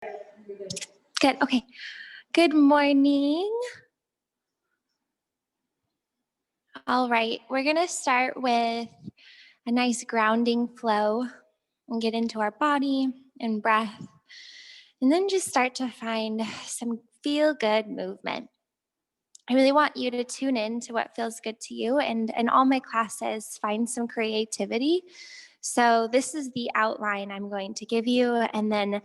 Good. Okay. Good morning. All right. We're going to start with a nice grounding flow and get into our body and breath. And then just start to find some feel-good movement. I really want you to tune in to what feels good to you. And in all my classes, find some creativity. So this is the outline I'm going to give you. And then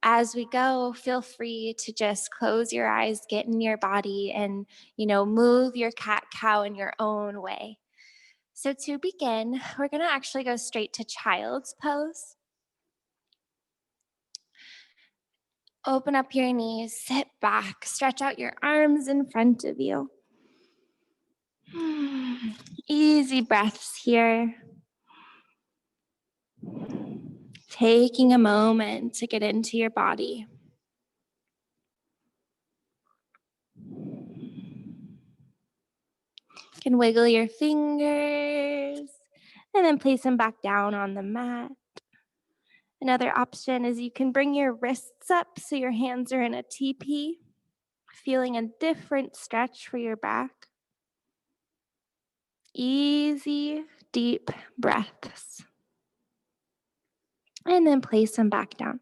as we go, feel free to just close your eyes, get in your body, and move your cat-cow in your own way. So to begin, we're going to actually go straight to child's pose. Open up your knees, sit back, stretch out your arms in front of you. Easy breaths here. Taking a moment to get into your body. You can wiggle your fingers and then place them back down on the mat. Another option is you can bring your wrists up so your hands are in a teepee, feeling a different stretch for your back. Easy, deep breaths. And then place them back down.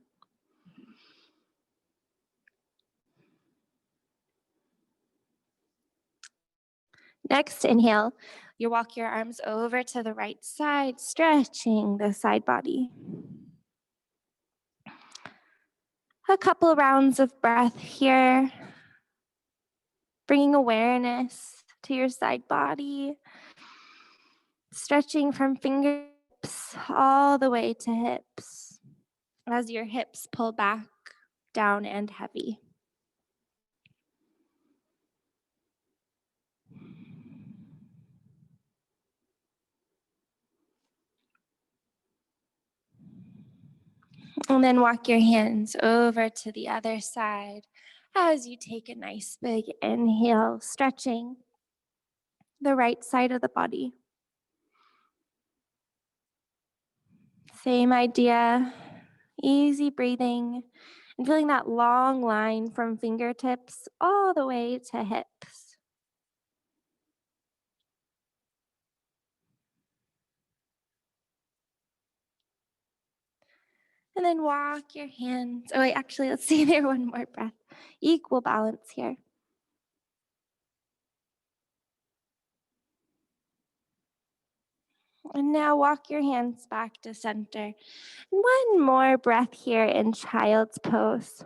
Next, inhale. You walk your arms over to the right side, stretching the side body. A couple rounds of breath here, bringing awareness to your side body, stretching from fingertips all the way to hips as your hips pull back, down, and heavy. And then walk your hands over to the other side as you take a nice big inhale, stretching the right side of the body. Same idea, easy breathing, and feeling that long line from fingertips all the way to hips. And then walk your hands. Oh, wait, actually, let's see there one more breath. Equal balance here. And now walk your hands back to center. And one more breath here in child's pose.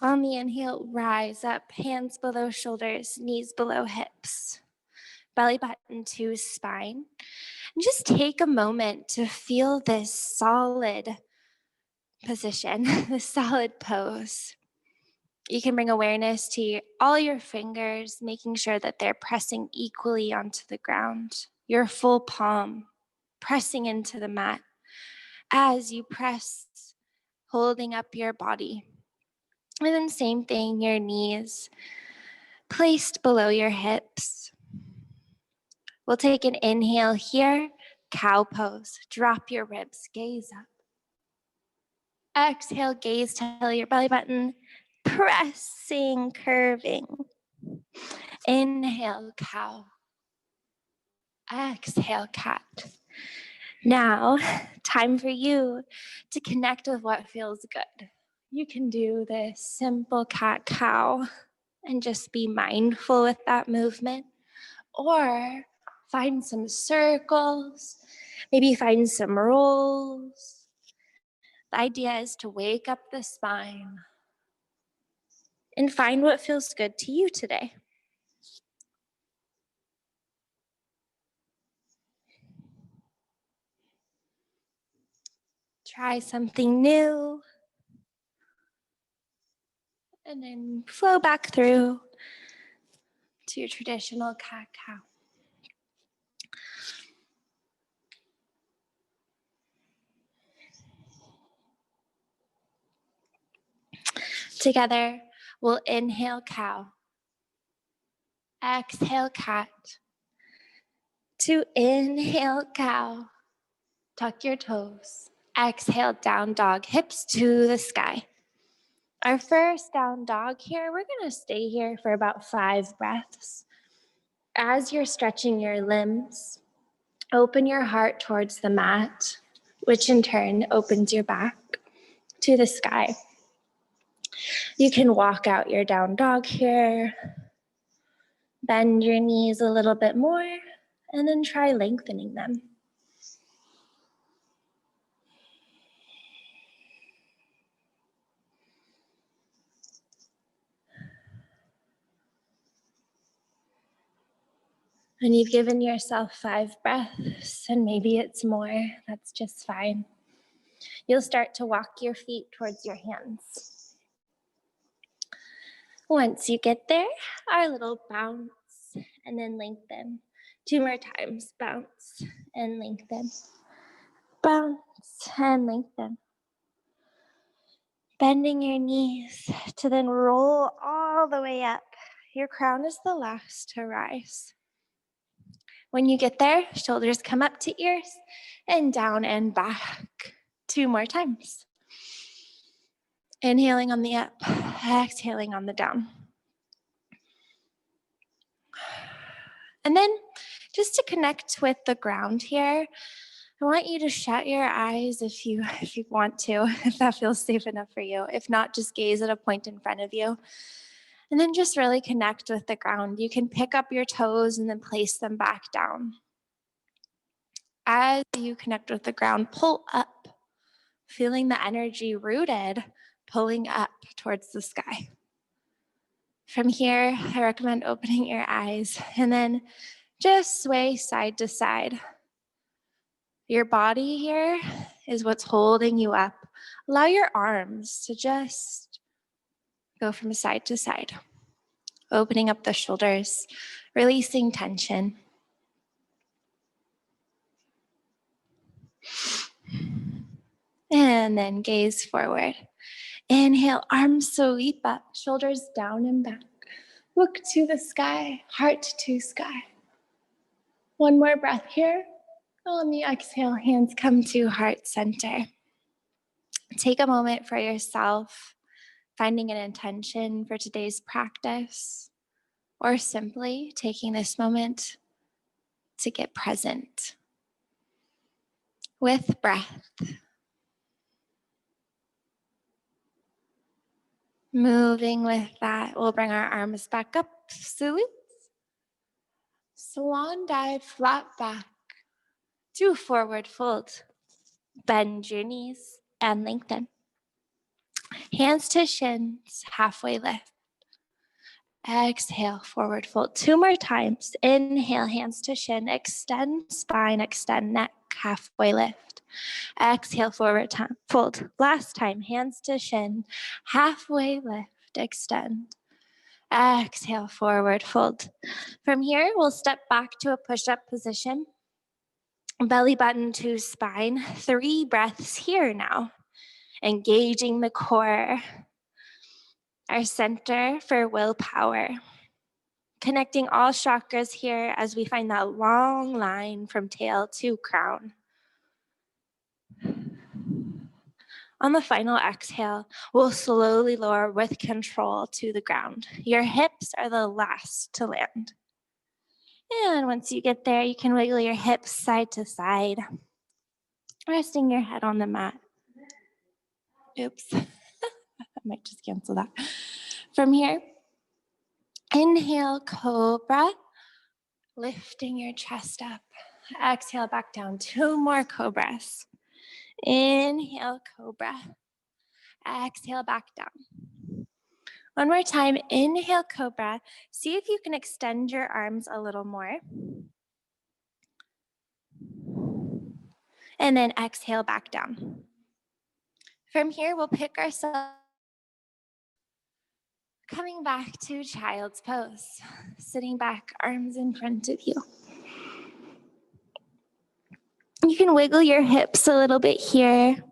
On the inhale, rise up, hands below shoulders, knees below hips, belly button to spine. And just take a moment to feel this solid position, this solid pose. You can bring awareness to all your fingers, making sure that they're pressing equally onto the ground. Your full palm pressing into the mat. As you press, holding up your body. And then same thing, your knees placed below your hips. We'll take an inhale here, cow pose. Drop your ribs, gaze up. Exhale, gaze till your belly button, pressing, curving. Inhale, cow. Exhale, cat. Now, time for you to connect with what feels good. You can do this simple cat-cow and just be mindful with that movement, or find some circles, maybe find some rolls. The idea is to wake up the spine and find what feels good to you today. Try something new, and then flow back through to your traditional cat-cow. Together, we'll inhale cow, exhale cat. To inhale cow, Tuck your toes. Exhale, down dog, hips to the sky. Our first down dog here, we're gonna stay here for about 5 breaths. As you're stretching your limbs, open your heart towards the mat, which in turn opens your back to the sky. You can walk out your down dog here, bend your knees a little bit more, and then try lengthening them. And you've given yourself 5 breaths, and maybe it's more, that's just fine. You'll start to walk your feet towards your hands. Once you get there, our little bounce and then lengthen. 2 more times, bounce and lengthen. Bounce and lengthen. Bending your knees to then roll all the way up. Your crown is the last to rise. When you get there, shoulders come up to ears and down and back. 2 more times. Inhaling on the up, exhaling on the down. And then just to connect with the ground here, I want you to shut your eyes if you want to, if that feels safe enough for you. If not, just gaze at a point in front of you. And then just really connect with the ground. You can pick up your toes and then place them back down. As you connect with the ground, pull up, feeling the energy rooted, pulling up towards the sky. From here, I recommend opening your eyes and then just sway side to side. Your body here is what's holding you up. Allow your arms to just go from side to side, opening up the shoulders, releasing tension. And then gaze forward. Inhale, arms sweep up, shoulders down and back. Look to the sky, heart to sky. One more breath here. On the exhale, hands come to heart center. Take a moment for yourself, finding an intention for today's practice, or simply taking this moment to get present with breath. Moving with that, we'll bring our arms back up, salute. Swan dive, flat back to forward fold. Bend your knees and lengthen. Hands to shins, halfway lift. Exhale, forward fold. 2 more times. Inhale, hands to shin. Extend spine, extend neck, halfway lift. Exhale, forward fold. Last time, hands to shin, halfway lift, extend. Exhale, forward fold. From here, we'll step back to a push-up position. Belly button to spine. 3 breaths here now. Engaging the core. Our center for willpower. Connecting all chakras here as we find that long line from tail to crown. On the final exhale, we'll slowly lower with control to the ground. Your hips are the last to land. And once you get there, you can wiggle your hips side to side, resting your head on the mat. Oops, I might just cancel that. From here, inhale, cobra, lifting your chest up. Exhale, back down. 2 more cobras. Inhale, cobra. Exhale, back down. One more time, inhale, cobra. See if you can extend your arms a little more. And then exhale, back down. From here, we'll pick ourselves, coming back to child's pose. Sitting back, arms in front of you. You can wiggle your hips a little bit here,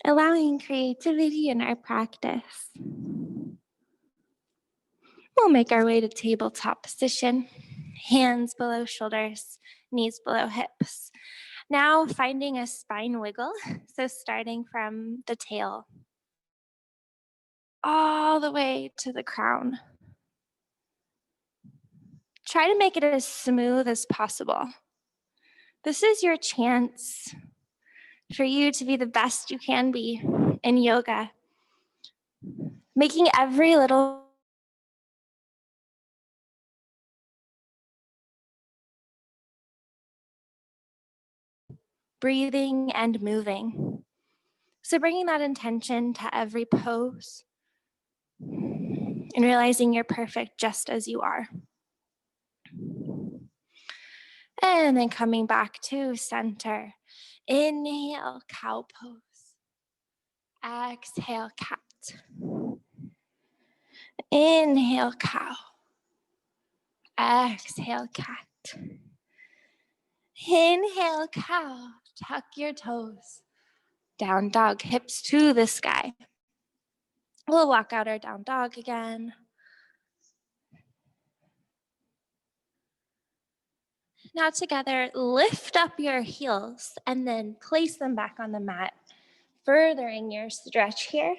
allowing creativity in our practice. We'll make our way to tabletop position. Hands below shoulders, knees below hips. Now finding a spine wiggle. So starting from the tail all the way to the crown. Try to make it as smooth as possible. This is your chance for you to be the best you can be in yoga. Making every little breathing and moving. So bringing that intention to every pose and realizing you're perfect just as you are. And then coming back to center. Inhale, cow pose. Exhale, cat. Inhale, cow. Exhale, cat. Inhale, cow. Tuck your toes. Down dog, hips to the sky. We'll walk out our down dog again. Now together, lift up your heels and then place them back on the mat, furthering your stretch here.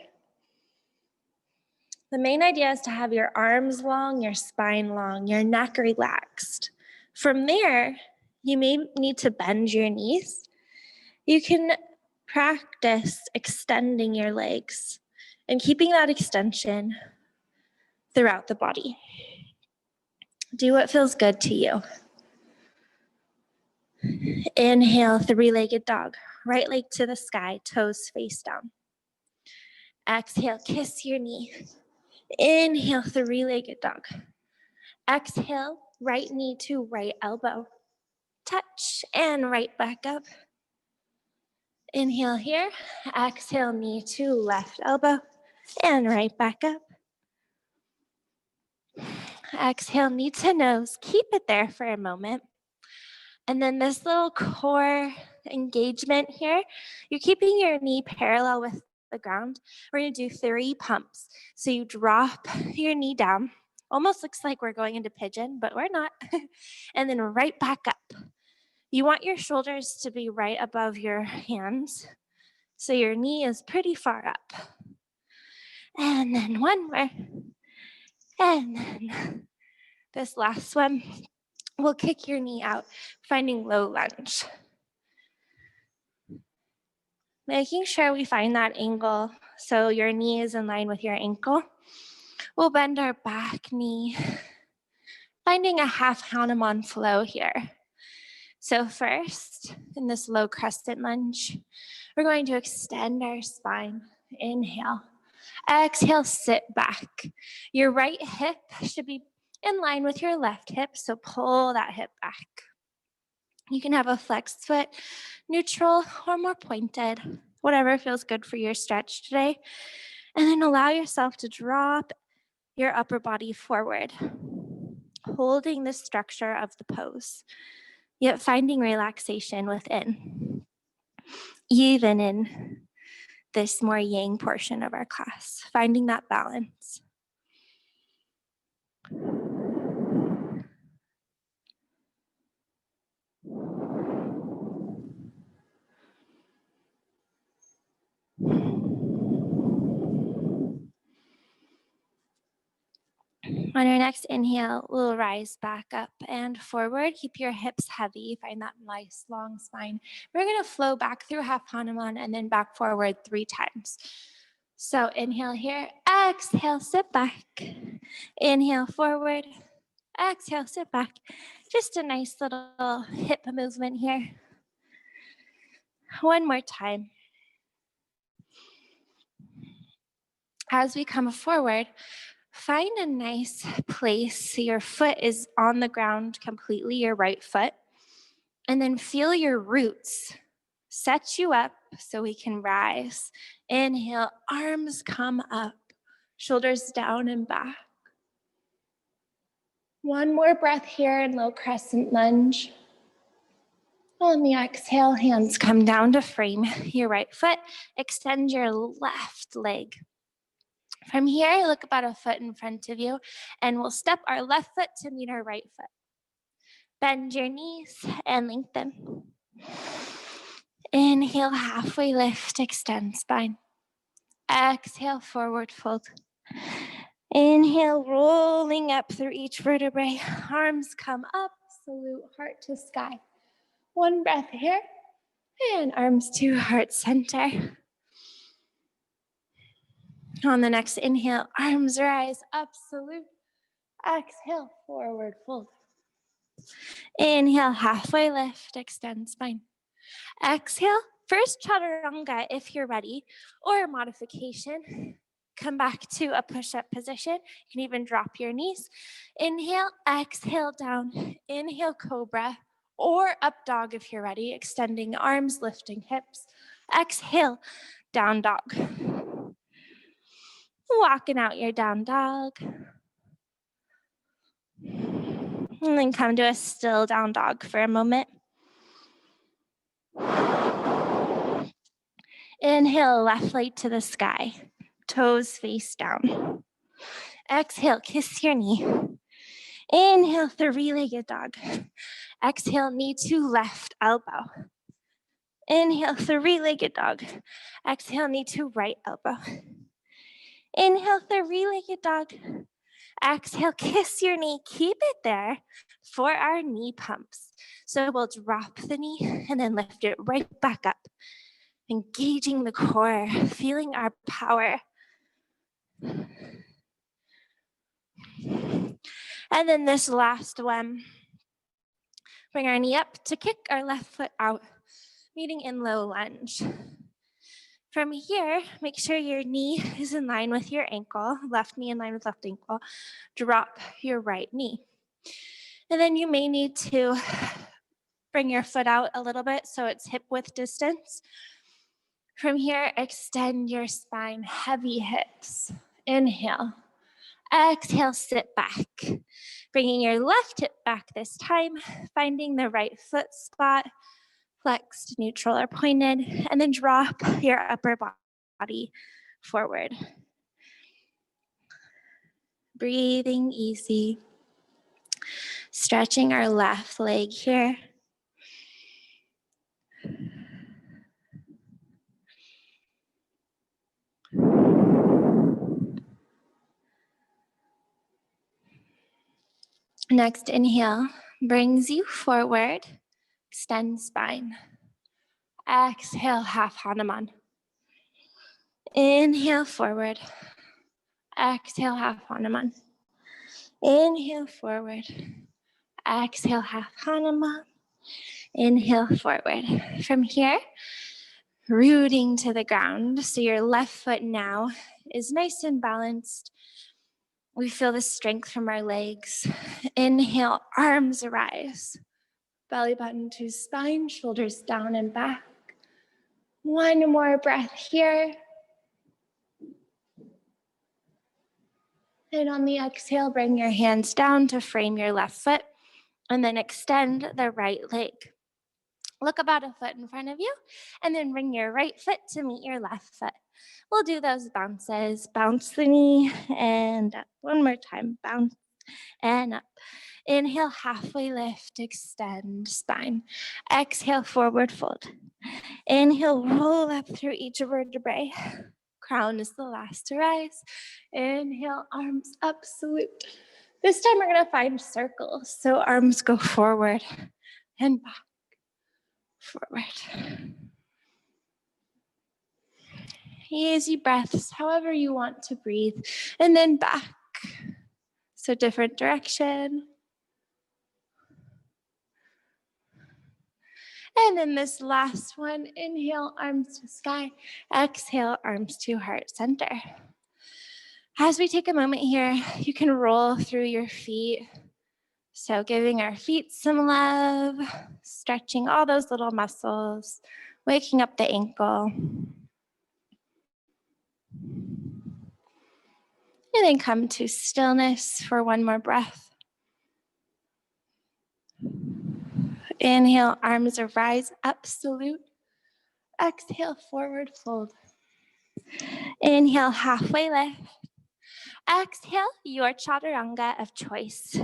The main idea is to have your arms long, your spine long, your neck relaxed. From there, you may need to bend your knees. You can practice extending your legs and keeping that extension throughout the body. Do what feels good to you. Inhale, three-legged dog. Right leg to the sky, toes face down. Exhale, kiss your knee. Inhale, three-legged dog. Exhale, right knee to right elbow. Touch and right back up. Inhale here. Exhale, knee to left elbow and right back up. Exhale, knee to nose. Keep it there for a moment. And then this little core engagement here, you're keeping your knee parallel with the ground. We're gonna do 3 pumps. So you drop your knee down. Almost looks like we're going into pigeon, but we're not. And then right back up. You want your shoulders to be right above your hands. So your knee is pretty far up. And then one more. And then this last one, we'll kick your knee out, finding low lunge. Making sure we find that angle so your knee is in line with your ankle. We'll bend our back knee, finding a half Hanuman flow here. So first, in this low crescent lunge, we're going to extend our spine. Inhale. Exhale, sit back. Your right hip should be in line with your left hip, so pull that hip back. You can have a flexed foot, neutral, or more pointed, whatever feels good for your stretch today. And then allow yourself to drop your upper body forward, holding the structure of the pose, yet finding relaxation within, even in this more yang portion of our class, finding that balance. On your next inhale, we'll rise back up and forward. Keep your hips heavy. Find that nice long spine. We're going to flow back through half Hanuman and then back forward 3 times. So inhale here, exhale, sit back. Inhale forward, exhale, sit back. Just a nice little hip movement here. One more time. As we come forward, find a nice place so your foot is on the ground completely, your right foot, and then feel your roots set you up so we can rise. Inhale, arms come up, shoulders down and back. One more breath here in low crescent lunge. On the exhale, hands come down to frame your right foot. Extend your left leg. From here, look about a foot in front of you, and we'll step our left foot to meet our right foot. Bend your knees and lengthen. Inhale, halfway lift, extend spine. Exhale, forward fold. Inhale, rolling up through each vertebrae. Arms come up, salute, heart to sky. One breath here, and arms to heart center. On the next inhale, arms rise up, salute. Exhale, forward fold. Inhale, halfway lift, extend spine. Exhale, first chaturanga if you're ready, or a modification. Come back to a push-up position. You can even drop your knees. Inhale, exhale down. Inhale, cobra, or up dog if you're ready, extending arms, lifting hips. Exhale, down dog. Walking out your down dog. And then come to a still down dog for a moment. Inhale, left leg to the sky, toes face down. Exhale, kiss your knee. Inhale, three-legged dog. Exhale, knee to left elbow. Inhale, three-legged dog. Exhale, knee to right elbow. Inhale, three-legged dog. Exhale, kiss your knee. Keep it there for our knee pumps. So we'll drop the knee and then lift it right back up. Engaging the core, feeling our power. And then this last one, bring our knee up to kick our left foot out, meeting in low lunge. From here, make sure your knee is in line with your ankle, left knee in line with left ankle. Drop your right knee. And then you may need to bring your foot out a little bit so it's hip width distance. From here, extend your spine, heavy hips. Inhale. Exhale, sit back. Bringing your left hip back this time, finding the right foot spot, flexed, neutral, or pointed, and then drop your upper body forward. Breathing easy. Stretching our left leg here. Next inhale brings you forward, extend spine. Exhale, half Hanuman. Inhale forward. Exhale, half Hanuman. Inhale forward. Exhale, half Hanuman. Inhale forward. From here, rooting to the ground. So your left foot now is nice and balanced. We feel the strength from our legs. Inhale, arms rise. Belly button to spine, shoulders down and back. One more breath here. And on the exhale, bring your hands down to frame your left foot and then extend the right leg. Look about a foot in front of you and then bring your right foot to meet your left foot. We'll do those bounces. Bounce the knee and up. One more time. Bounce and up. Inhale, halfway lift, extend spine. Exhale, forward fold. Inhale, roll up through each vertebrae. Crown is the last to rise. Inhale, arms up, salute. This time we're gonna find circles. So arms go forward and back, forward. Easy breaths, however you want to breathe. And then back. So different direction. And then this last one, inhale, arms to sky. Exhale, arms to heart center. As we take a moment here, you can roll through your feet. So giving our feet some love, stretching all those little muscles, waking up the ankle. And then come to stillness for one more breath. Inhale, arms rise up, salute. Exhale, forward fold. Inhale, halfway lift. Exhale, your chaturanga of choice.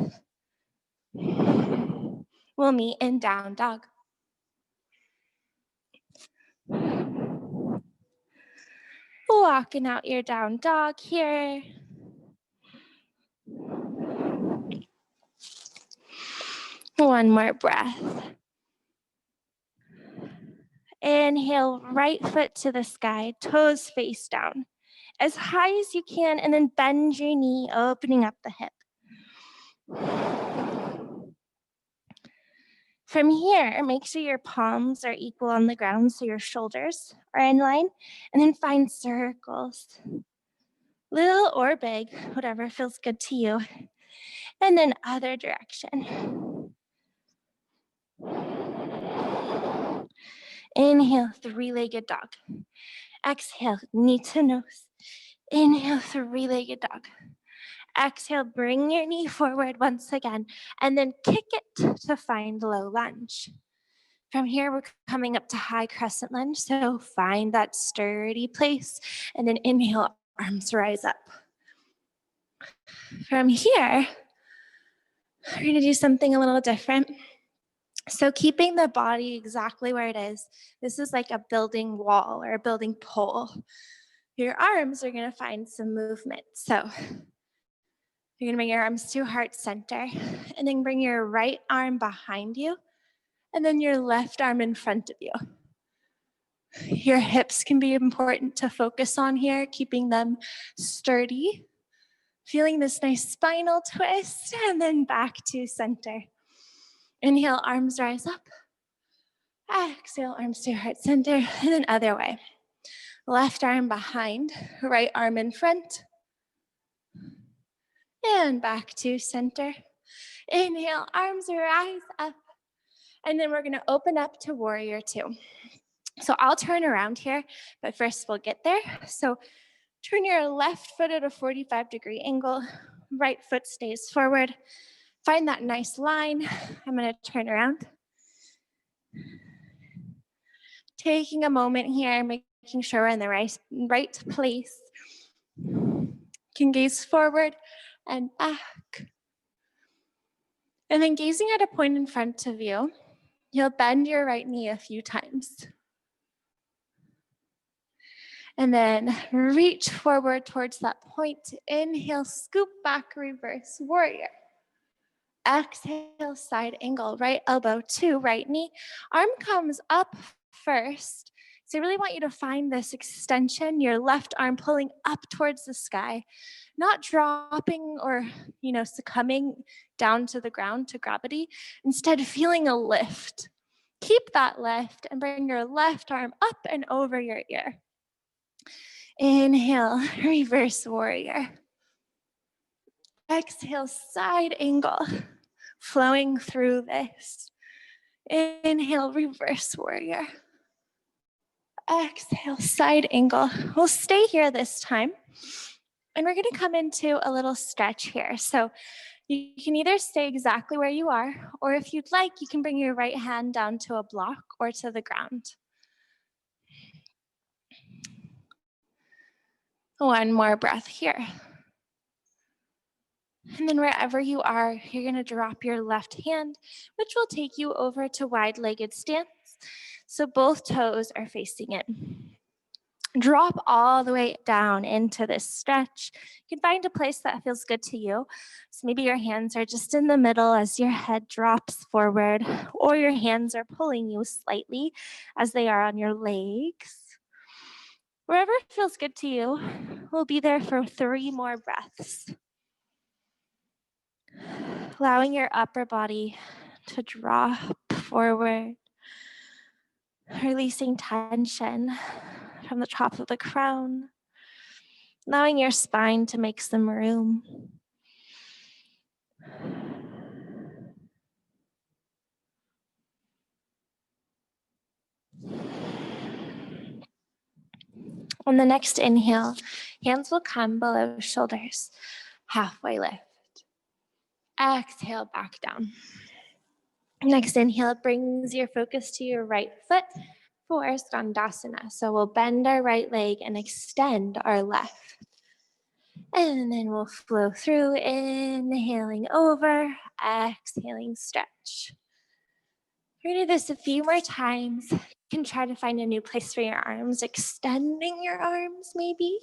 We'll meet in down dog. Walking out your down dog here. One more breath. Inhale, right foot to the sky, toes face down, as high as you can, and then bend your knee, opening up the hip. From here, make sure your palms are equal on the ground so your shoulders are in line, and then find circles, little or big, whatever feels good to you, and then other direction. Inhale, three-legged dog. Exhale, knee to nose. Inhale, three-legged dog. Exhale, bring your knee forward once again, and then kick it to find low lunge. From here, we're coming up to high crescent lunge, so find that sturdy place, and then inhale, arms rise up. From here, we're gonna do something a little different. So keeping the body exactly where it is, this is like a building wall or a building pole. Your arms are gonna find some movement. So you're gonna bring your arms to heart center, and then bring your right arm behind you, and then your left arm in front of you. Your hips can be important to focus on here, keeping them sturdy. Feeling this nice spinal twist, and then back to center. Inhale, arms rise up. Exhale, arms to heart center, and then other way. Left arm behind, right arm in front. And back to center. Inhale, arms rise up. And then we're gonna open up to warrior two. So I'll turn around here, but first we'll get there. So turn your left foot at a 45-degree angle, right foot stays forward. Find that nice line. I'm gonna turn around. Taking a moment here, making sure we're in the right place. You can gaze forward and back. And then gazing at a point in front of you, you'll bend your right knee a few times. And then reach forward towards that point. Inhale, scoop back, reverse warrior. Exhale, side angle, right elbow to right knee. Arm comes up first. So I really want you to find this extension, your left arm pulling up towards the sky, not dropping or, succumbing down to the ground to gravity. Instead, feeling a lift. Keep that lift and bring your left arm up and over your ear. Inhale, reverse warrior. Exhale, side angle, flowing through this. Inhale, reverse warrior. Exhale, side angle. We'll stay here this time. And we're gonna come into a little stretch here. So you can either stay exactly where you are, or if you'd like, you can bring your right hand down to a block or to the ground. One more breath here. And then wherever you are, you're gonna drop your left hand, which will take you over to wide-legged stance. So both toes are facing in. Drop all the way down into this stretch. You can find a place that feels good to you. So maybe your hands are just in the middle as your head drops forward, or your hands are pulling you slightly as they are on your legs. Wherever feels good to you, we'll be there for 3 more breaths. Allowing your upper body to drop forward, releasing tension from the top of the crown, allowing your spine to make some room. On the next inhale, hands will come below shoulders, halfway lift. Exhale, back down. Next inhale brings your focus to your right foot for Skandasana. So we'll bend our right leg and extend our left. And then we'll flow through, inhaling over, exhaling stretch. We're gonna do this a few more times. can try to find a new place for your arms, extending your arms maybe.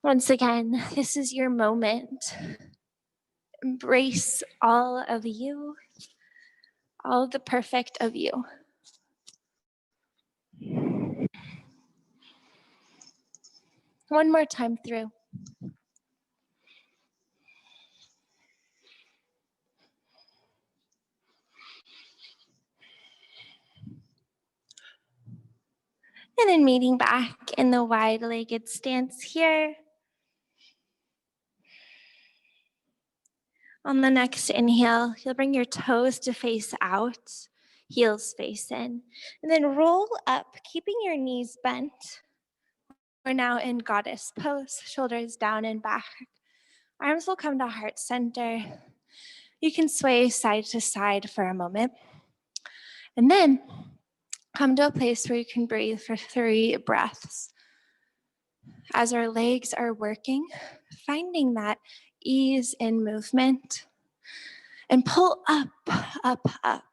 Once again, this is your moment. Embrace all of you, all the perfect of you. One more time through. And then meeting back in the wide-legged stance here. On the next inhale, you'll bring your toes to face out, heels face in, and then roll up, keeping your knees bent. We're now in goddess pose, shoulders down and back. Arms will come to heart center. You can sway side to side for a moment. And then come to a place where you can breathe for 3 breaths. As our legs are working, finding that ease in movement, and pull up, up, up.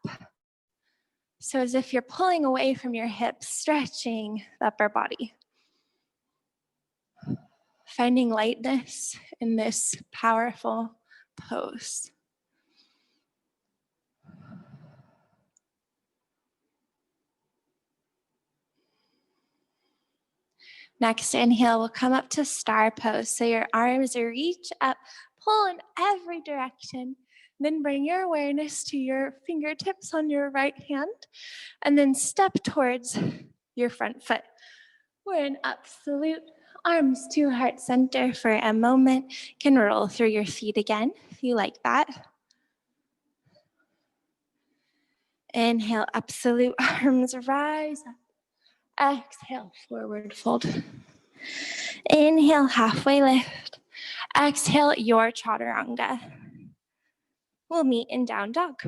So as if you're pulling away from your hips, stretching the upper body. Finding lightness in this powerful pose. Next inhale, we'll come up to star pose. So your arms reach up, pull in every direction. Then bring your awareness to your fingertips on your right hand, and then step towards your front foot. We're in absolute arms to heart center for a moment. You can roll through your feet again if you like that. Inhale, absolute arms rise up. Exhale, forward fold. Inhale, halfway lift. Exhale, your chaturanga. We'll meet in down dog.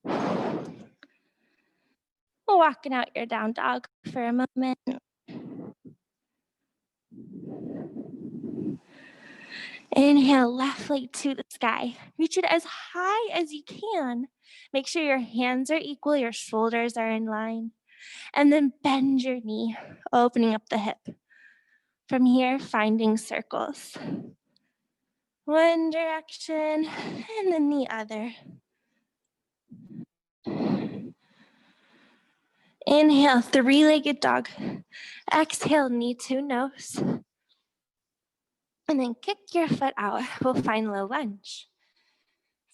We're walking out your down dog for a moment. Inhale, left leg to the sky. Reach it as high as you can. Make sure your hands are equal, your shoulders are in line. And then bend your knee, opening up the hip. From here, finding circles. One direction and then the other. Inhale, 3-legged dog. Exhale, knee to nose. And then kick your foot out. We'll find low lunge.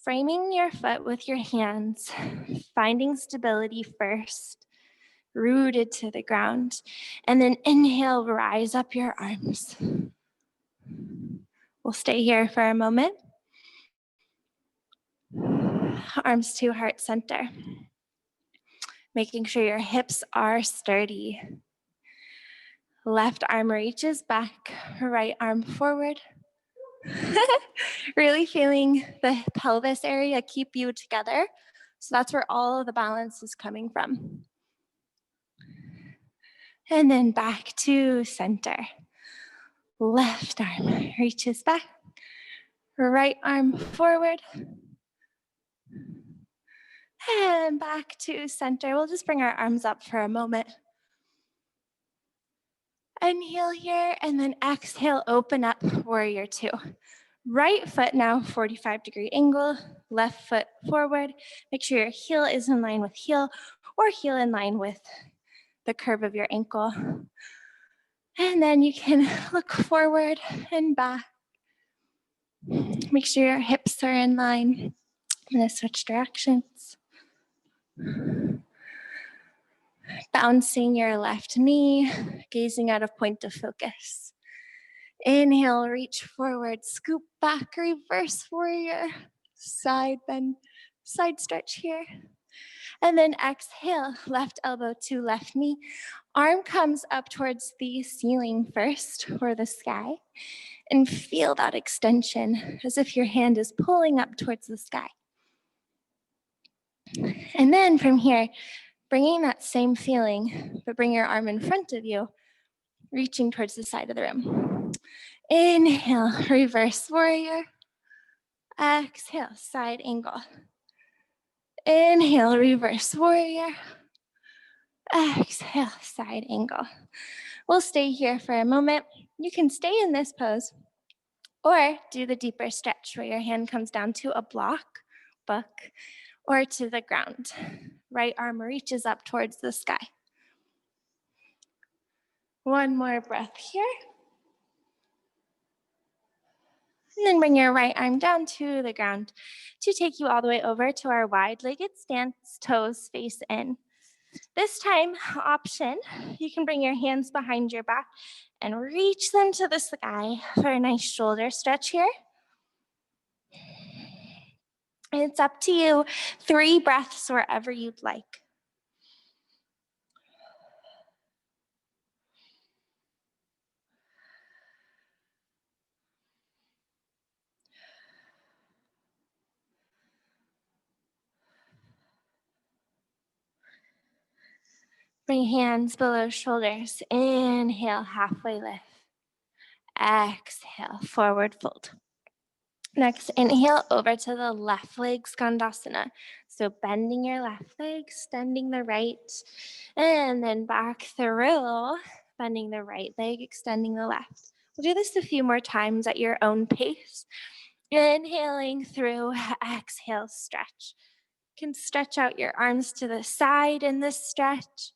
Framing your foot with your hands, finding stability first, rooted to the ground. And then inhale, rise up your arms. We'll stay here for a moment. Arms to heart center. Making sure your hips are sturdy. Left arm reaches back, right arm forward. Really feeling the pelvis area keep you together. So that's where all of the balance is coming from. And then back to center. Left arm reaches back, right arm forward. And back to center. We'll just bring our arms up for a moment. Inhale here, and then exhale, open up, warrior 2. Right foot now, 45-degree angle, left foot forward. Make sure your heel is in line with heel, or heel in line with the curve of your ankle. And then you can look forward and back. Make sure your hips are in line. I'm gonna switch directions. Bouncing your left knee, gazing out of point of focus. Inhale, reach forward, scoop back, reverse warrior, side bend, side stretch here. And then exhale, left elbow to left knee. Arm comes up towards the ceiling first, or the sky, and feel that extension as if your hand is pulling up towards the sky. And then from here, bringing that same feeling, but bring your arm in front of you, reaching towards the side of the room. Inhale, reverse warrior. Exhale, side angle. Inhale, reverse warrior. Exhale, side angle. We'll stay here for a moment. You can stay in this pose or do the deeper stretch where your hand comes down to a book, or to the ground. Right arm reaches up towards the sky. One more breath here. And then bring your right arm down to the ground to take you all the way over to our wide-legged stance, toes face in. This time, option, you can bring your hands behind your back and reach them to the sky for a nice shoulder stretch here. It's up to you. 3 breaths wherever you'd like. Bring hands below shoulders. Inhale, halfway lift. Exhale, forward fold. Next, inhale over to the left leg, Skandasana. So bending your left leg, extending the right, and then back through, bending the right leg, extending the left. We'll do this a few more times at your own pace. Inhaling through, exhale, stretch. You can stretch out your arms to the side in this stretch,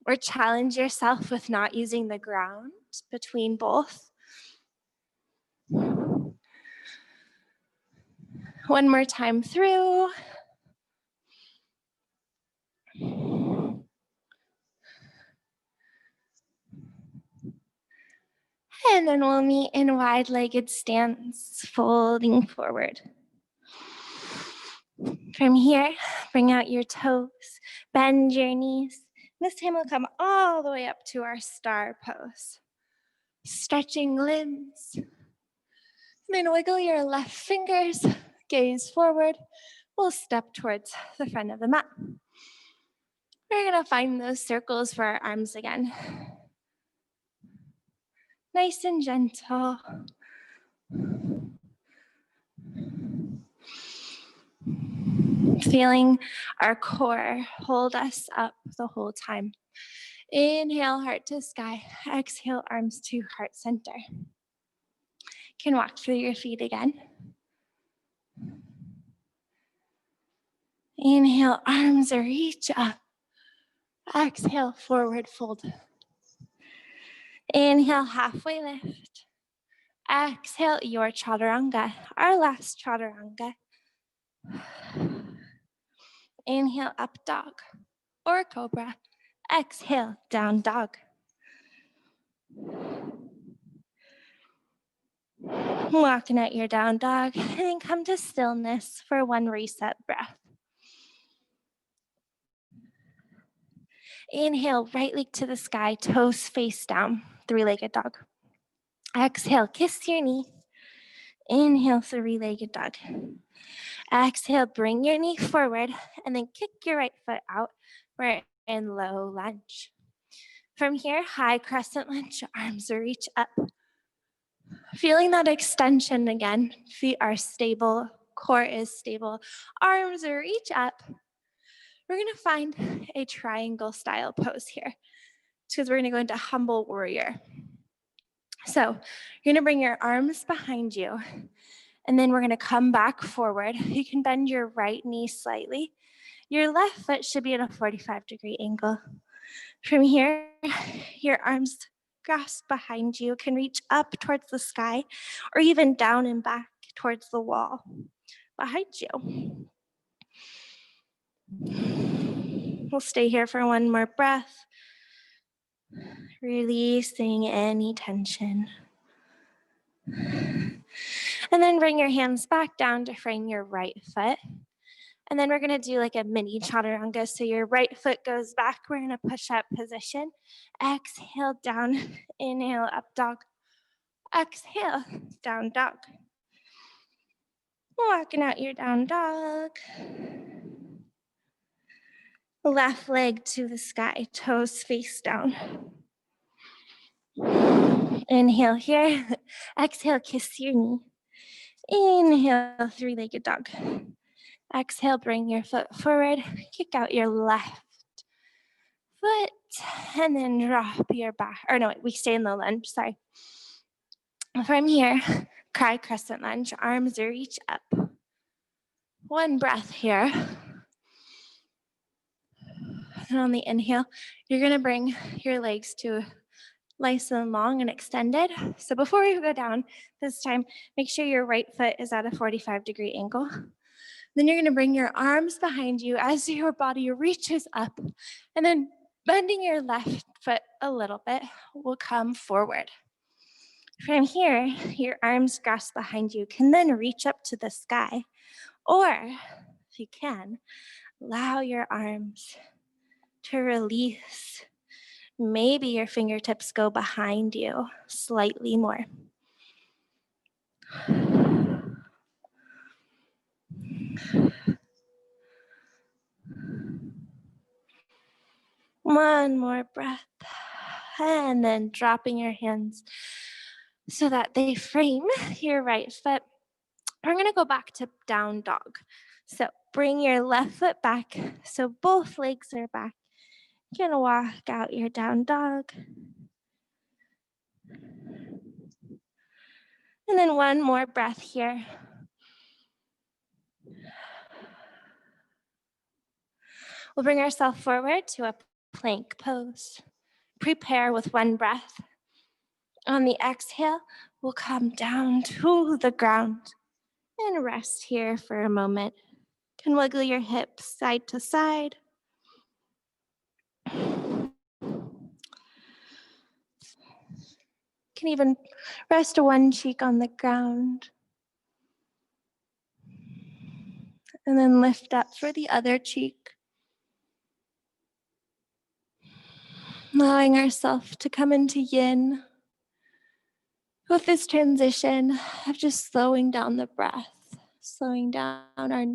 or challenge yourself with not using the ground between both. One more time through. And then we'll meet in wide-legged stance, folding forward. From here, bring out your toes, bend your knees. This time we'll come all the way up to our star pose. Stretching limbs. Then wiggle your left fingers, gaze forward. We'll step towards the front of the mat. We're gonna find those circles for our arms again. Nice and gentle. Feeling our core hold us up the whole time. Inhale, heart to sky. Exhale, arms to heart center. Can walk through your feet again. Inhale, arms reach up. Exhale, forward fold. Inhale, halfway lift. Exhale, your chaturanga, our last chaturanga. Inhale, up dog or cobra. Exhale, down dog. Walking at your down dog, and then come to stillness for one reset breath. Inhale, right leg to the sky, toes face down, 3-legged dog. Exhale, kiss your knee. Inhale, 3-legged dog. Exhale, bring your knee forward, and then kick your right foot out. We're in low lunge. From here, high crescent lunge, arms reach up. Feeling that extension again, feet are stable, core is stable, arms reach up. We're gonna find a triangle style pose here, because we're gonna go into humble warrior. So you're gonna bring your arms behind you, and then we're gonna come back forward. You can bend your right knee slightly. Your left foot should be at a 45-degree angle. From here, your arms grasp behind you, can reach up towards the sky, or even down and back towards the wall behind you. We'll stay here for one more breath, releasing any tension. And then bring your hands back down to frame your right foot. And then we're gonna do like a mini chaturanga. So your right foot goes back. We're gonna push up position. Exhale, down. Inhale, up dog. Exhale, down dog. Walking out your down dog. Left leg to the sky, toes face down. Inhale here. Exhale, kiss your knee. Inhale, three-legged dog. Exhale, bring your foot forward. Kick out your left foot, and then drop your back. Or no, we stay in the lunge, sorry. From here, cry crescent lunge, arms reach up. One breath here. And on the inhale, you're gonna bring your legs to nice and long and extended. So before we go down this time, make sure your right foot is at a 45-degree angle. Then you're gonna bring your arms behind you as your body reaches up, and then bending your left foot a little bit will come forward. From here, your arms grasp behind you, can then reach up to the sky, or if you can, allow your arms to release. Maybe your fingertips go behind you slightly more. One more breath, and then dropping your hands so that they frame your right foot. We're gonna go back to down dog. So bring your left foot back so both legs are back. You're gonna walk out your down dog. And then one more breath here. We'll bring ourselves forward to a plank pose. Prepare with one breath. On the exhale, we'll come down to the ground and rest here for a moment. You can wiggle your hips side to side. You can even rest one cheek on the ground. And then lift up for the other cheek. Allowing ourselves to come into yin with this transition of just slowing down the breath, slowing down our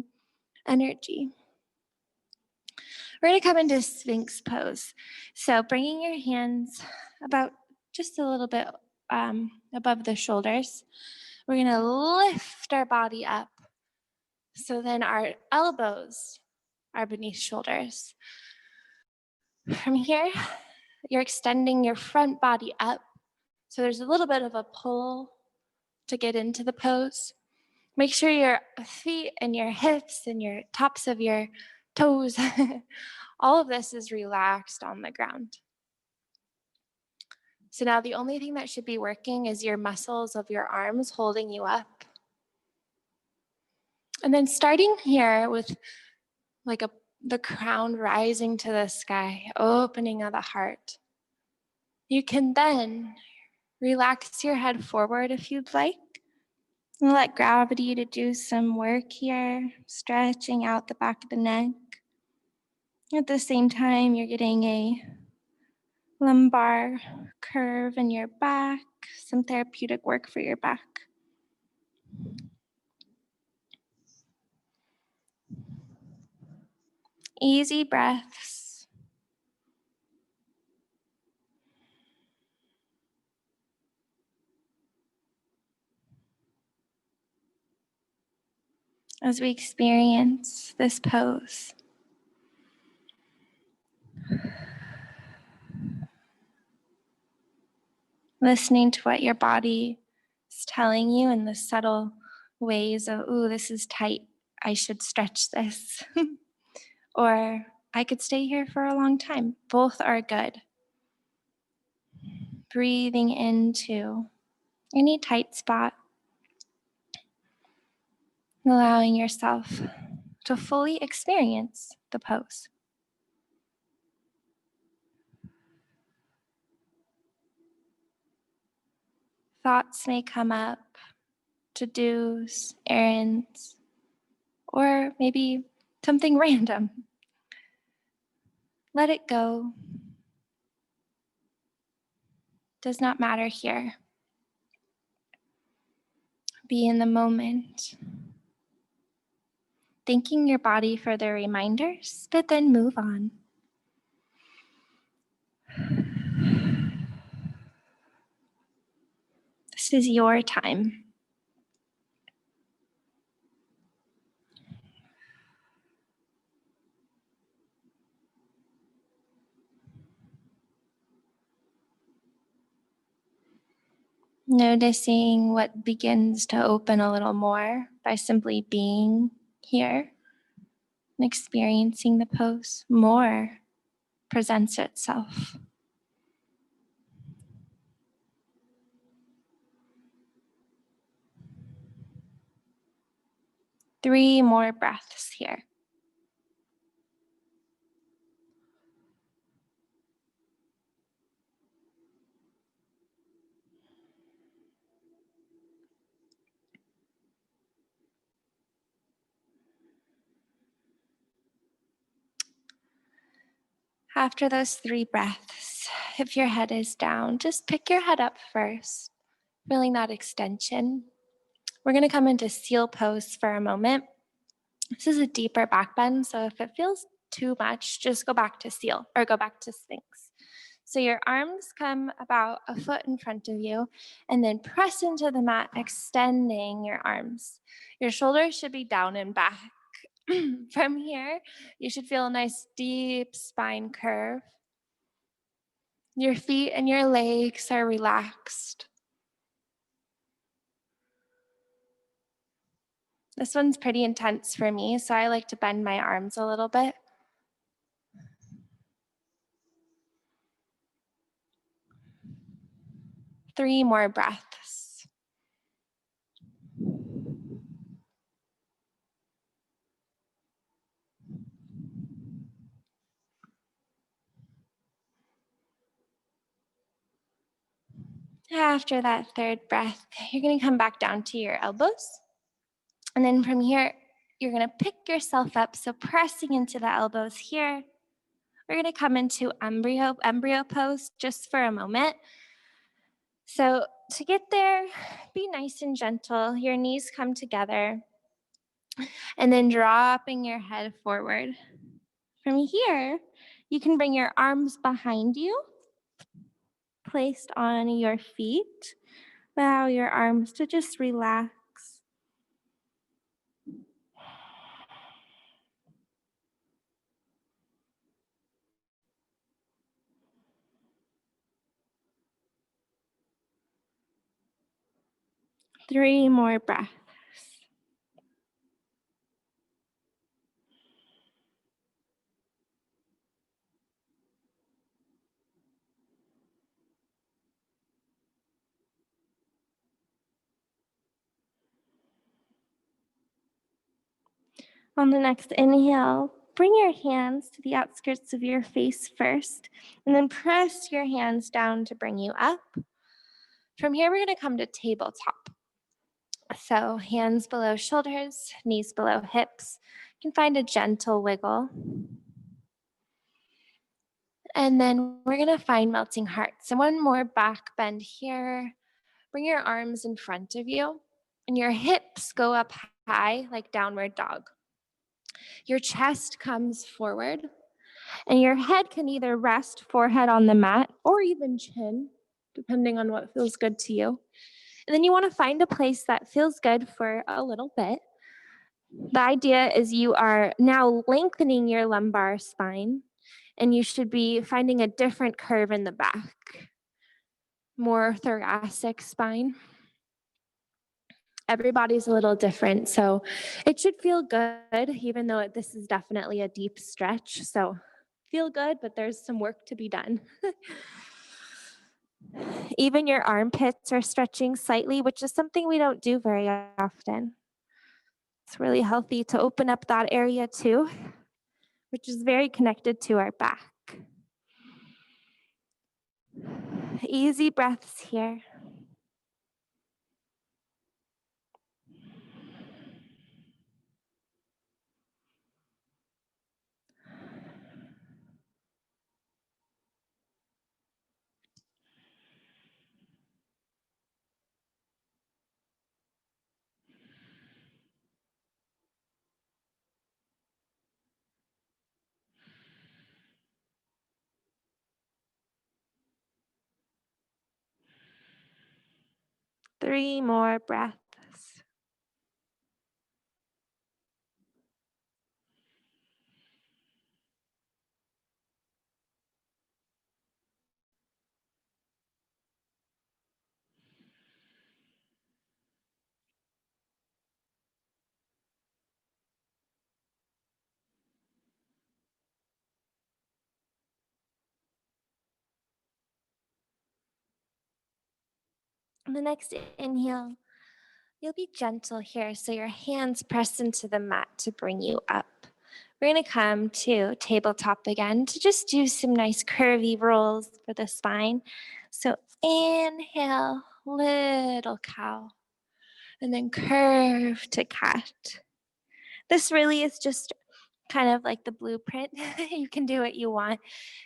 energy. We're gonna come into Sphinx pose. So bringing your hands about just a little bit above the shoulders. We're gonna lift our body up. So then our elbows are beneath shoulders. From here, you're extending your front body up. So there's a little bit of a pull to get into the pose. Make sure your feet and your hips and your tops of your toes, all of this is relaxed on the ground. So now the only thing that should be working is your muscles of your arms holding you up. And then starting here with the crown rising to the sky, opening of the heart. You can then relax your head forward if you'd like. And let gravity to do some work here, stretching out the back of the neck. At the same time, you're getting a lumbar curve in your back, some therapeutic work for your back. Easy breaths. As we experience this pose. Listening to what your body is telling you in the subtle ways of, ooh, this is tight, I should stretch this. Or I could stay here for a long time. Both are good. Breathing into any tight spot, allowing yourself to fully experience the pose. Thoughts may come up, to-dos, errands, or maybe something random. Let it go. Does not matter here. Be in the moment. Thanking your body for the reminders, but then move on. This is your time. Noticing what begins to open a little more by simply being here and experiencing the pose. More presents itself. 3 more breaths here. After those 3 breaths, if your head is down, just pick your head up first, feeling that extension. We're going to come into seal pose for a moment. This is a deeper back bend, so if it feels too much, just go back to seal or go back to Sphinx. So your arms come about a foot in front of you and then press into the mat, extending your arms. Your shoulders should be down and back. From here, you should feel a nice deep spine curve. Your feet and your legs are relaxed. This one's pretty intense for me, so I like to bend my arms a little bit. 3 more breaths. After that 3rd breath, you're going to come back down to your elbows. And then from here, you're going to pick yourself up. So pressing into the elbows here. We're going to come into embryo pose just for a moment. So to get there, be nice and gentle. Your knees come together. And then dropping your head forward. From here, you can bring your arms behind you, placed on your feet. Allow your arms to just relax. Three more breaths. On the next inhale, bring your hands to the outskirts of your face first, and then press your hands down to bring you up. From here, we're going to come to tabletop. So hands below shoulders, knees below hips. You can find a gentle wiggle. And then we're going to find melting hearts. And one more back bend here. Bring your arms in front of you, and your hips go up high like downward dog. Your chest comes forward, and your head can either rest forehead on the mat or even chin, depending on what feels good to you. And then you want to find a place that feels good for a little bit. The idea is you are now lengthening your lumbar spine, and you should be finding a different curve in the back, more thoracic spine. Everybody's a little different, so it should feel good, even though this is definitely a deep stretch. So feel good, but there's some work to be done. Even your armpits are stretching slightly, which is something we don't do very often. It's really healthy to open up that area too, which is very connected to our back. Easy breaths here. Three more breaths. The next inhale, you'll be gentle here, so your hands press into the mat to bring you up. We're going to come to tabletop again to just do some nice curvy rolls for the spine. So inhale, little cow, and then curve to cat. This really is just kind of like the blueprint. You can do what you want.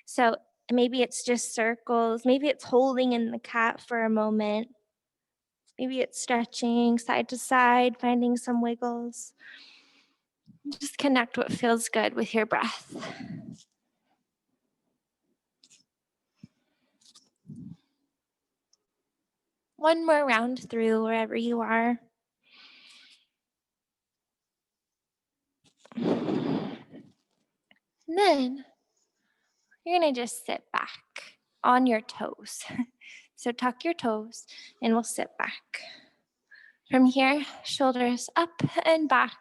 So maybe it's just circles, maybe it's holding in the cat for a moment. Maybe it's stretching side to side, finding some wiggles. Just connect what feels good with your breath. One more round through wherever you are. And then you're going to just sit back on your toes. So tuck your toes and we'll sit back. From here, shoulders up and back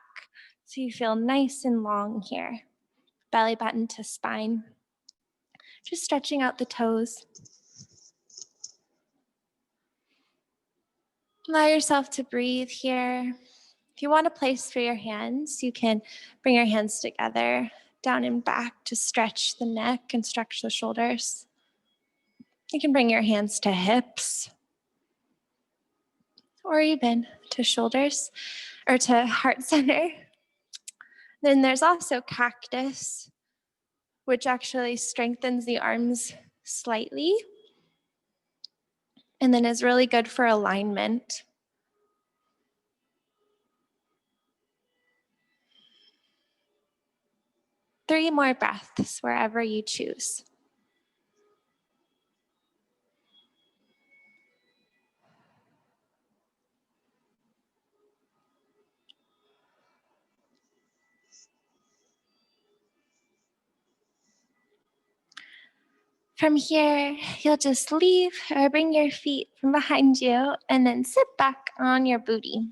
so you feel nice and long here. Belly button to spine. Just stretching out the toes. Allow yourself to breathe here. If you want a place for your hands, you can bring your hands together, down and back to stretch the neck and stretch the shoulders. You can bring your hands to hips or even to shoulders or to heart center. Then there's also cactus, which actually strengthens the arms slightly and then is really good for alignment. Three more breaths wherever you choose. From here, you'll just leave or bring your feet from behind you and then sit back on your booty.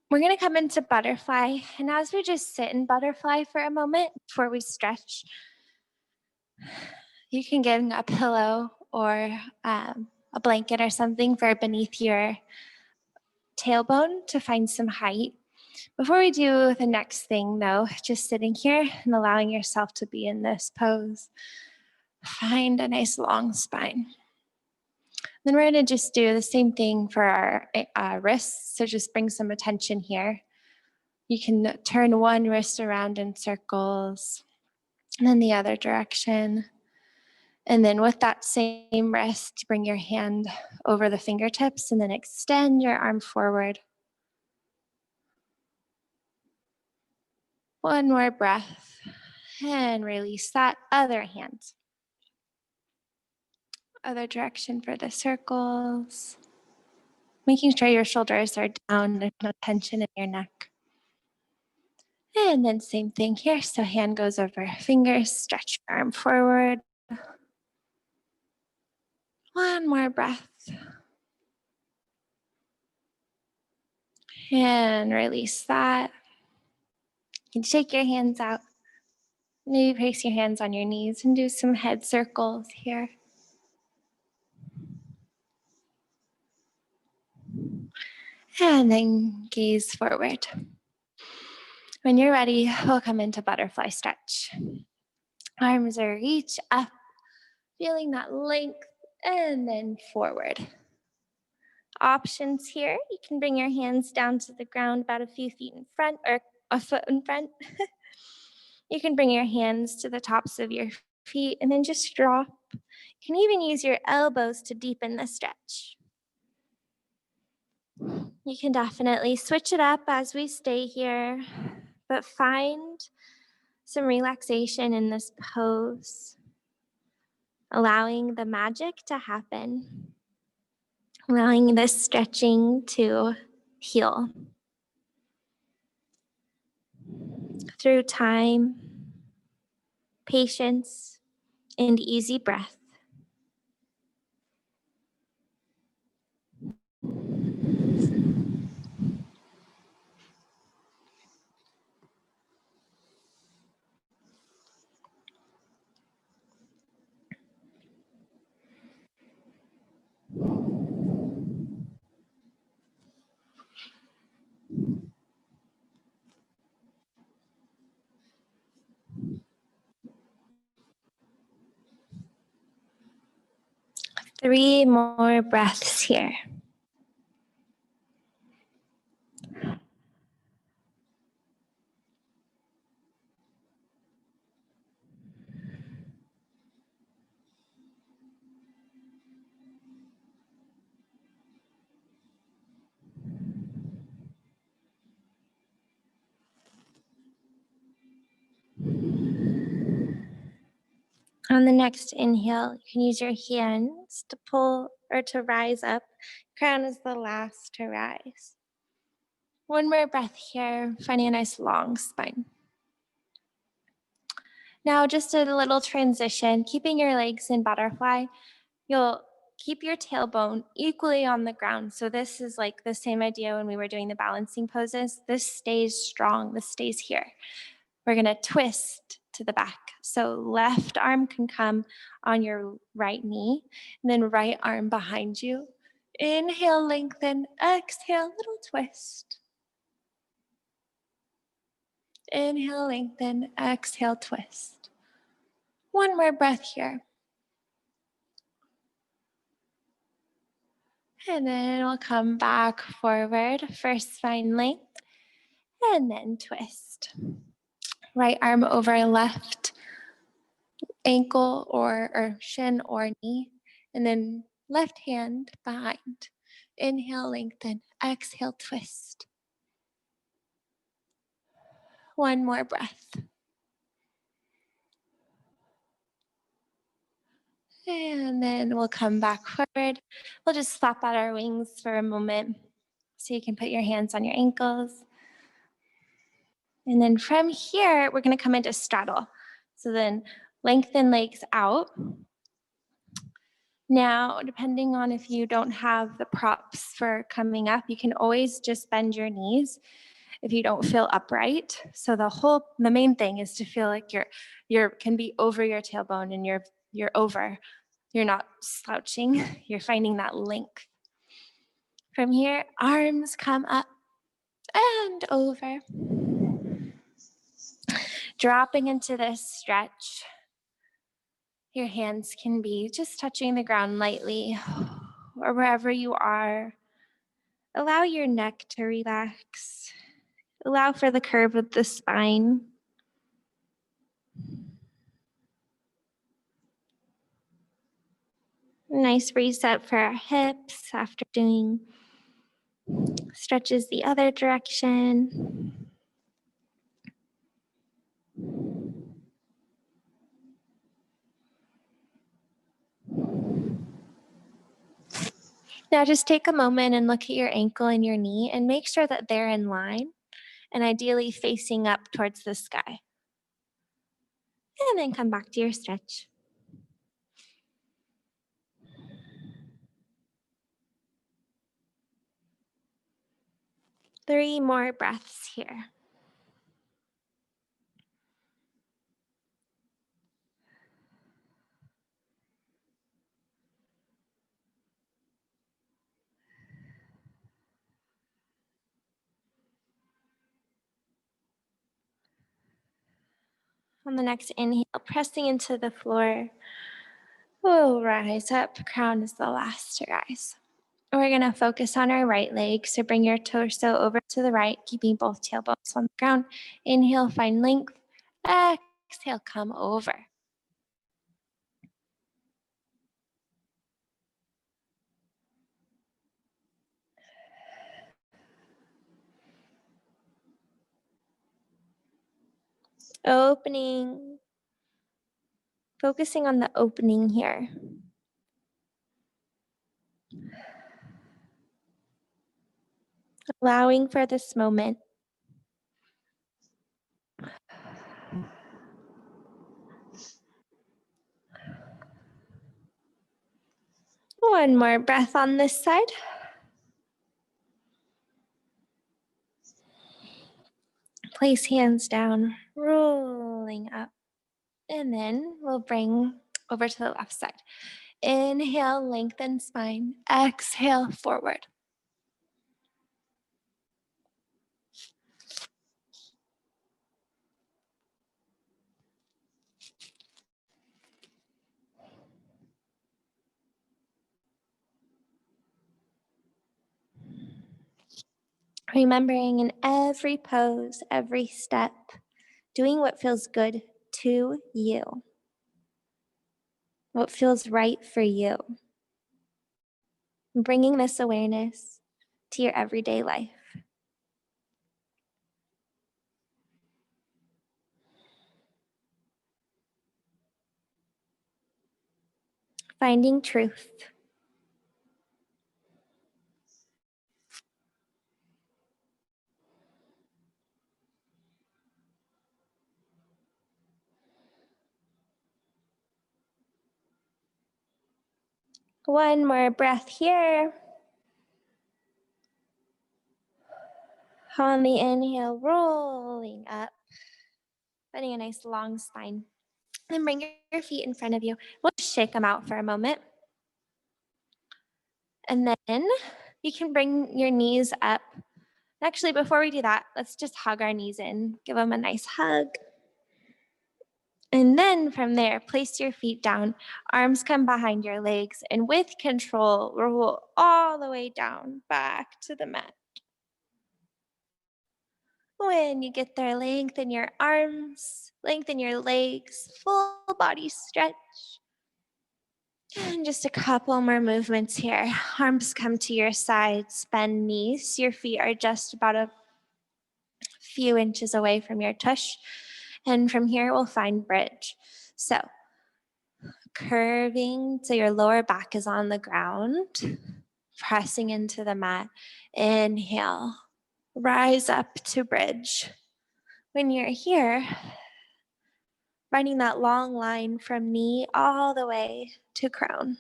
We're going to come into butterfly. And as we just sit in butterfly for a moment before we stretch, you can get a pillow or a blanket or something for beneath your tailbone to find some height. Before we do the next thing, though, just sitting here and allowing yourself to be in this pose, find a nice long spine. Then we're going to just do the same thing for our wrists. So just bring some attention here. You can turn one wrist around in circles and then the other direction. And then with that same wrist, bring your hand over the fingertips and then extend your arm forward. One more breath and release that other hand. Other direction for the circles. Making sure your shoulders are down, there's no tension in your neck. And then same thing here. So hand goes over fingers, stretch your arm forward. One more breath. And release that. You can shake your hands out. Maybe place your hands on your knees and do some head circles here. And then gaze forward. When you're ready, we'll come into butterfly stretch. Arms are reach up, feeling that length, and then forward. Options here, you can bring your hands down to the ground about a few feet in front or a foot in front. You can bring your hands to the tops of your feet and then just drop. You can even use your elbows to deepen the stretch. You can definitely switch it up as we stay here, but find some relaxation in this pose, allowing the magic to happen, allowing this stretching to heal. Through time, patience, and easy breath. 3 more breaths here. On the next inhale, you can use your hands to pull or to rise up. Crown is the last to rise. One more breath here, finding a nice long spine. Now, just a little transition, keeping your legs in butterfly. You'll keep your tailbone equally on the ground. So, this is like the same idea when we were doing the balancing poses. This stays strong, this stays here. We're gonna twist to the back. So, left arm can come on your right knee, and then right arm behind you. Inhale, lengthen, exhale, little twist. Inhale, lengthen, exhale, twist. One more breath here. And then we'll come back forward, first spine length, and then twist. Right arm over left ankle or shin or knee, and then left hand behind. Inhale, lengthen, exhale, twist. One more breath. And then we'll come back forward. We'll just flap out our wings for a moment so you can put your hands on your ankles. And then from here, we're going to come into straddle. So then lengthen legs out. Now, depending on if you don't have the props for coming up, you can always just bend your knees if you don't feel upright. So the main thing is to feel like you're can be over your tailbone and you're over. You're not slouching, you're finding that length. From here, arms come up and over. Dropping into this stretch. Your hands can be just touching the ground lightly or wherever you are. Allow your neck to relax. Allow for the curve of the spine. Nice reset for our hips after doing stretches the other direction. Now just take a moment and look at your ankle and your knee and make sure that they're in line and ideally facing up towards the sky. And then come back to your stretch. Three more breaths here. On the next inhale, pressing into the floor, we'll rise up. Crown is the last to rise. We're going to focus on our right leg. So bring your torso over to the right, keeping both tailbones on the ground. Inhale, find length. Exhale, come over. Opening. Focusing on the opening here. Allowing for this moment. One more breath on this side. Place hands down, rolling up. And then we'll bring over to the left side. Inhale, lengthen spine. Exhale, forward. remembering in every pose, every step, doing what feels good to you, what feels right for you, bringing this awareness to your everyday life. Finding truth. One more breath here. On the inhale, rolling up, finding a nice long spine. Then bring your feet in front of you. We'll just shake them out for a moment. And then you can bring your knees up. Actually, before we do that, let's just hug our knees in. Give them a nice hug. And then from there, place your feet down. Arms come behind your legs. And with control, roll all the way down back to the mat. When you get there, lengthen your arms, lengthen your legs, full body stretch. And just a couple more movements here. Arms come to your sides, bend knees. Your feet are just about a few inches away from your tush. And from here, we'll find bridge. So curving so your lower back is on the ground, pressing into the mat. Inhale, rise up to bridge. When you're here, finding that long line from knee all the way to crown.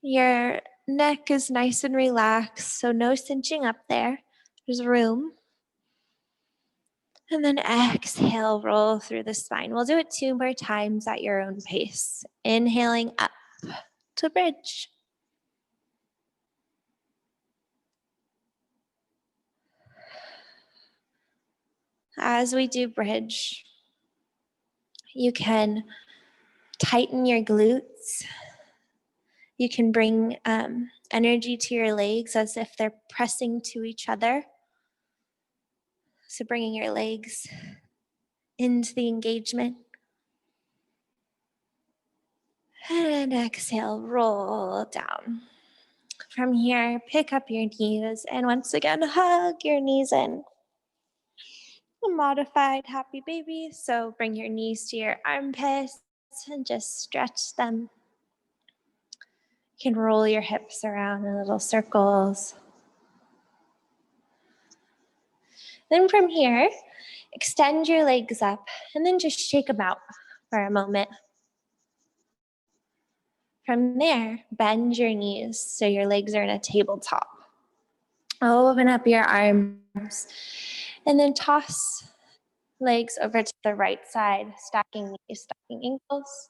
Your neck is nice and relaxed, so no cinching up there. There's room. And then exhale, roll through the spine. We'll do it 2 more times at your own pace. Inhaling up to bridge. As we do bridge, you can tighten your glutes. You can bring energy to your legs as if they're pressing to each other. So bringing your legs into the engagement. And exhale, roll down. From here, pick up your knees and once again, hug your knees in. A modified happy baby. So bring your knees to your armpits and just stretch them. You can roll your hips around in little circles. Then from here, extend your legs up and then just shake them out for a moment. From there, bend your knees so your legs are in a tabletop. Open up your arms and then toss legs over to the right side, stacking knees, stacking ankles.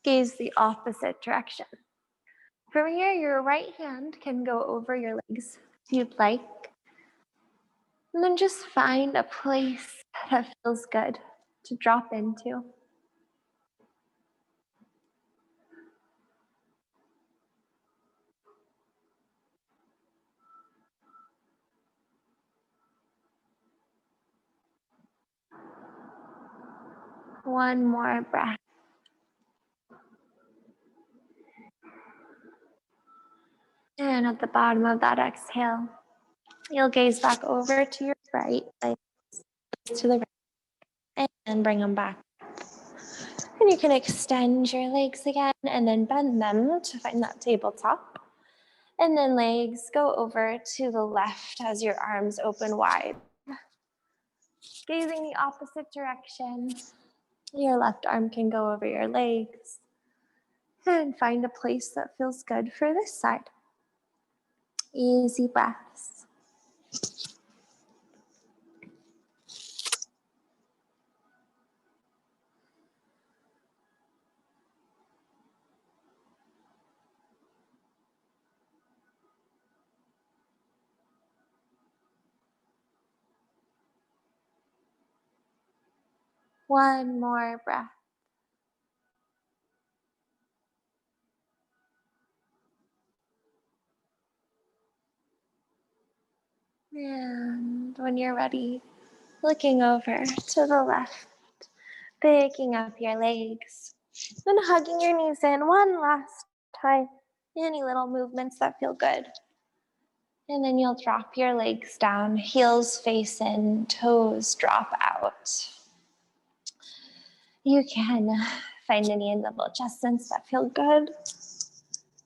Gaze the opposite direction. From here, your right hand can go over your legs if you'd like. And then just find a place that feels good to drop into. One more breath. And at the bottom of that exhale, you'll gaze back over to your right, to the right, and bring them back. And you can extend your legs again and then bend them to find that tabletop. And then legs go over to the left as your arms open wide. Gazing the opposite direction, your left arm can go over your legs. And find a place that feels good for this side. Easy breaths. One more breath. And when you're ready, looking over to the left, picking up your legs, then hugging your knees in one last time. Any little movements that feel good. And then you'll drop your legs down, heels face in, toes drop out. You can find any double adjustments that feel good.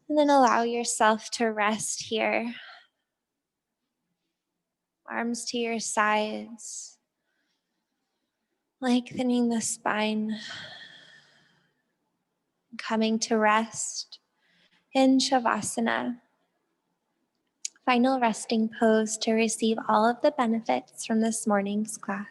And then allow yourself to rest here. Arms to your sides, lengthening the spine, coming to rest in Shavasana. Final resting pose to receive all of the benefits from this morning's class.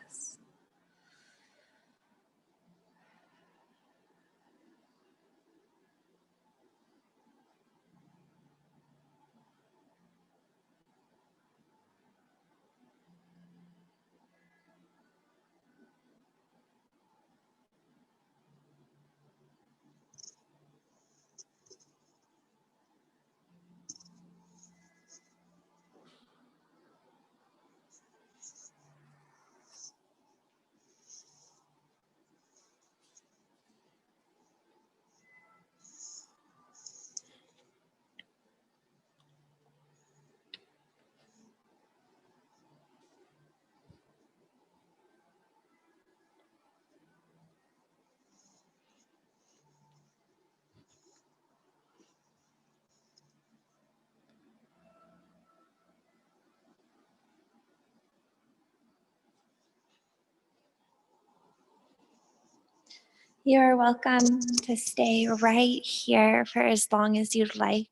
You're welcome to stay right here for as long as you'd like.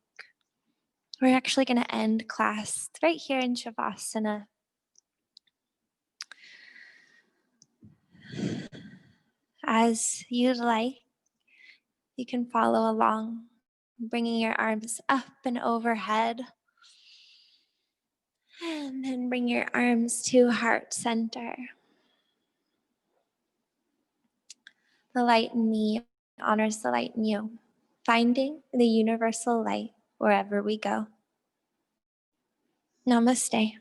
We're actually going to end class right here in Shavasana. As you'd like, you can follow along, bringing your arms up and overhead. And then bring your arms to heart center. The light in me honors the light in you, finding the universal light wherever we go. Namaste.